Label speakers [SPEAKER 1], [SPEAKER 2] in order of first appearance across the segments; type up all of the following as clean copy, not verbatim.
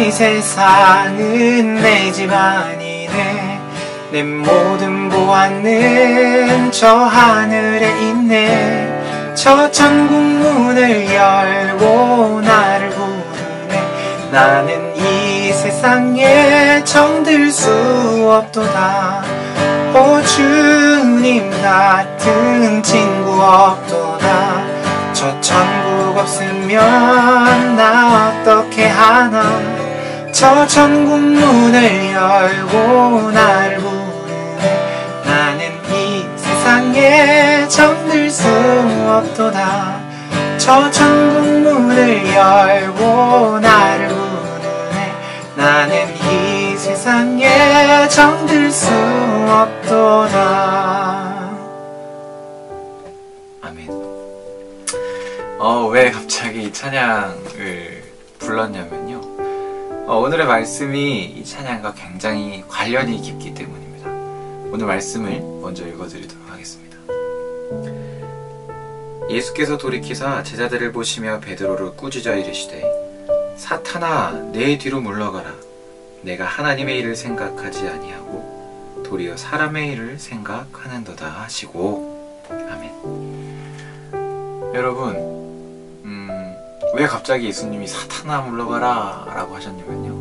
[SPEAKER 1] 이 세상은 내 집 아니네. 내 모든 보안은 저 하늘에 있네. 저 천국 문을 열고 나를 부르네. 나는 이 세상에 정들 수 없도다. 오 주님 같은 친구 없도다. 저 천국 없으면 나 어떻게 하나. 저 천국 문을 열고 나를 부르네. 나는 이 세상에 정들 수 없도다. 저 천국 문을 열고 나를 부르네. 나는 이 세상에 정들 수 없도다. 아멘. 왜 갑자기 이 찬양을 불렀냐면요, 오늘의 말씀이 이 찬양과 굉장히 관련이 깊기 때문입니다. 오늘 말씀을 먼저 읽어드리도록 하겠습니다. 예수께서 돌이키사 제자들을 보시며 베드로를 꾸짖어 이르시되 사탄아 내 뒤로 물러가라. 내가 하나님의 일을 생각하지 아니하고 도리어 사람의 일을 생각하는도다 하시고. 아멘. 여러분, 왜 갑자기 예수님이 사탄아 물러가라 라고 하셨냐면요,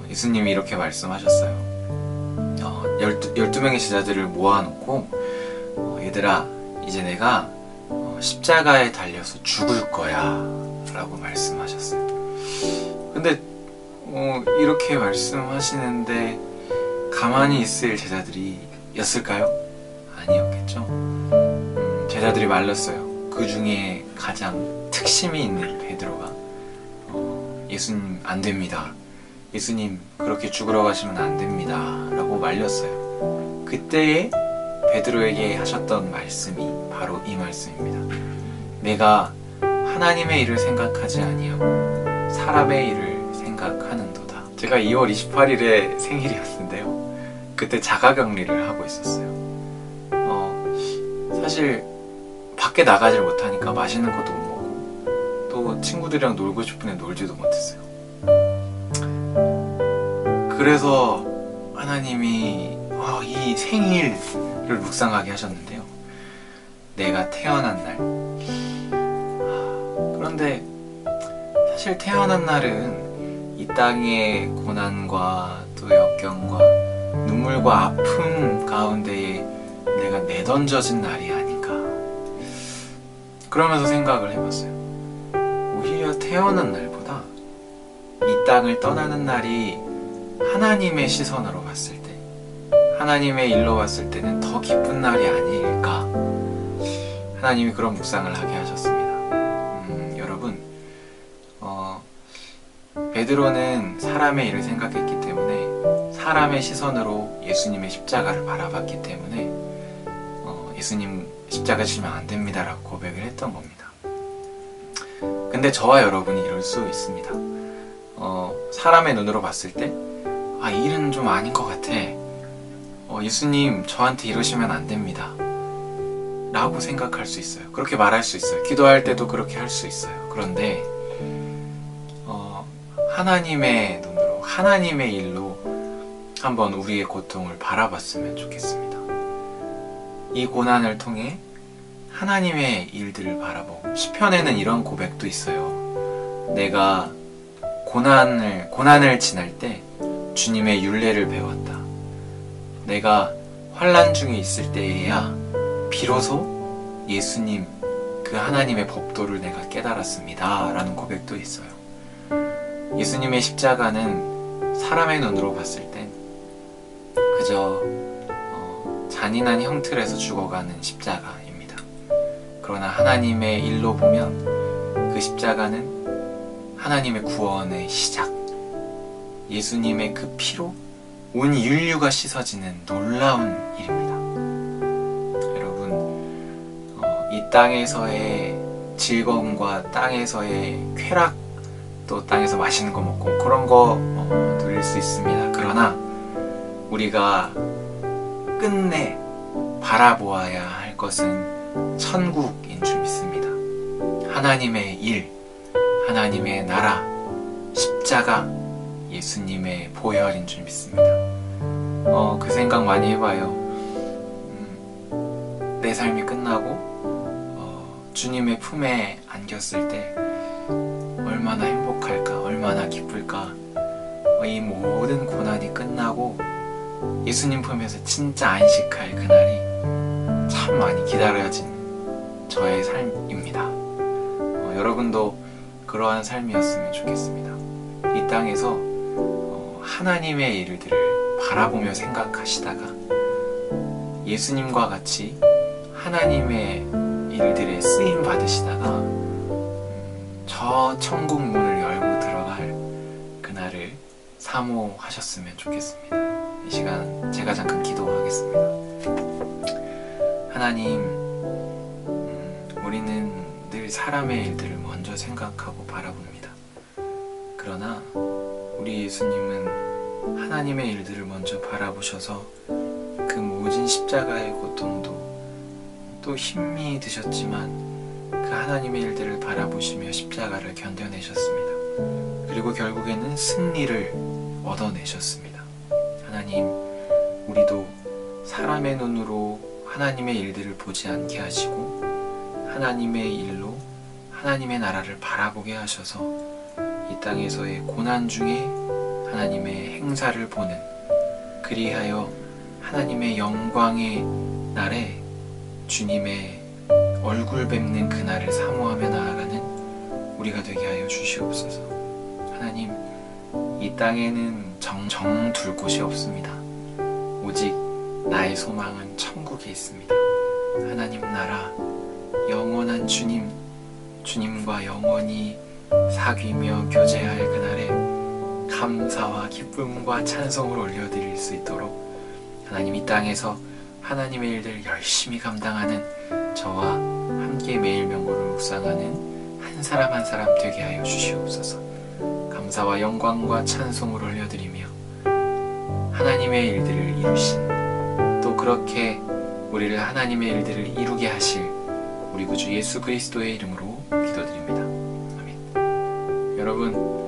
[SPEAKER 1] 예수님이 이렇게 말씀하셨어요. 12명의 제자들을 모아놓고 얘들아 이제 내가 십자가에 달려서 죽을 거야 라고 말씀하셨어요. 근데 이렇게 말씀하시는데 가만히 있을 제자들이 였을까요? 아니었겠죠. 제자들이 말렸어요. 그 중에 가장 특심이 있는 베드로가 예수님 안 됩니다. 예수님 그렇게 죽으러 가시면 안 됩니다 라고 말렸어요. 그때에 베드로에게 하셨던 말씀이 바로 이 말씀입니다. 내가 하나님의 일을 생각하지 아니하고 사람의 일을 생각하는도다. 제가 2월 28일에 생일이었는데요, 그때 자가격리를 하고 있었어요. 사실 밖에 나가질 못하니까 맛있는 것도 못 먹고 또 친구들이랑 놀고 싶은데 놀지도 못했어요. 그래서 하나님이 이 생일을 묵상하게 하셨는데요, 내가 태어난 날. 그런데 사실 태어난 날은 이 땅의 고난과 또 역경과 눈물과 아픔 가운데에 내가 내던져진 날이 아닌가. 그러면서 생각을 해봤어요. 오히려 태어난 날보다 이 땅을 떠나는 날이 하나님의 시선으로 봤을 때, 하나님의 일로 봤을 때는 더 기쁜 날이 아닐까. 하나님이 그런 묵상을 하게 하셨습니다. 여러분, 베드로는 사람의 일을 생각했기 때문에, 사람의 시선으로 예수님의 십자가를 바라봤기 때문에 예수님 십자가 지면 안 됩니다 라고 고백을 했던 겁니다. 근데 저와 여러분이 이럴 수 있습니다. 사람의 눈으로 봤을 때 이 일은 좀 아닌 것 같아. 예수님 저한테 이러시면 안 됩니다 라고 생각할 수 있어요. 그렇게 말할 수 있어요. 기도할 때도 그렇게 할 수 있어요. 그런데 하나님의 눈으로, 하나님의 일로 한번 우리의 고통을 바라봤으면 좋겠습니다. 이 고난을 통해 하나님의 일들을 바라보고, 시편에는 이런 고백도 있어요. 내가 고난을 지날 때 주님의 율례를 배웠다. 내가 환난 중에 있을 때에야 비로소 예수님 그 하나님의 법도를 내가 깨달았습니다 라는 고백도 있어요. 예수님의 십자가는 사람의 눈으로 봤을 땐 그저 잔인한 형틀에서 죽어가는 십자가입니다. 그러나 하나님의 일로 보면 그 십자가는 하나님의 구원의 시작, 예수님의 그 피로 온 인류가 씻어지는 놀라운 일입니다. 여러분, 이 땅에서의 즐거움과 땅에서의 쾌락, 또 땅에서 맛있는 거 먹고 그런 거 누릴 수 있습니다. 그러나 우리가 끝내 바라보아야 할 것은 천국인 줄 믿습니다. 하나님의 일, 하나님의 나라, 십자가, 예수님의 보혈인 줄 믿습니다. 그 생각 많이 해봐요. 내 삶이 끝나고 주님의 품에 안겼을 때 얼마나 행복할까, 얼마나 기쁠까. 이 모든 고난이 끝나고 예수님 품에서 진짜 안식할 그날이 참 많이 기다려진 저의 삶입니다. 여러분도 그러한 삶이었으면 좋겠습니다. 이 땅에서 하나님의 일들을 바라보며 생각하시다가 예수님과 같이 하나님의 일들에 쓰임 받으시다가 저 천국 문을 열고 들어갈 그날을 사모하셨으면 좋겠습니다. 이 시간 제가 잠깐 기도하겠습니다. 하나님, 우리는 늘 사람의 일들을 먼저 생각하고 바라봅니다. 그러나 우리 예수님은 하나님의 일들을 먼저 바라보셔서 그 모진 십자가의 고통도 또 힘이 드셨지만 그 하나님의 일들을 바라보시며 십자가를 견뎌내셨습니다. 그리고 결국에는 승리를 얻어내셨습니다. 하나님, 우리도 사람의 눈으로 하나님의 일들을 보지 않게 하시고 하나님의 일로 하나님의 나라를 바라보게 하셔서 이 땅에서의 고난 중에 하나님의 행사를 보는, 그리하여 하나님의 영광의 날에 주님의 얼굴 뵙는 그날을 사모하며 나아가는 우리가 되게 하여 주시옵소서. 하나님, 이 땅에는 정둘 곳이 없습니다. 오직 나의 소망은 천국에 있습니다. 하나님 나라, 영원한 주님과 영원히 사귀며 교제할 그날에 감사와 기쁨과 찬송을 올려드릴 수 있도록 하나님, 이 땅에서 하나님의 일들을 열심히 감당하는 저와 함께 매일 명고를 묵상하는 한 사람 한 사람 되게 하여 주시옵소서. 감사와 영광과 찬송을 올려드리며 하나님의 일들을 이루신, 또 그렇게 우리를 하나님의 일들을 이루게 하실 우리 구주 예수 그리스도의 이름으로 기도드립니다. 아멘. 여러분,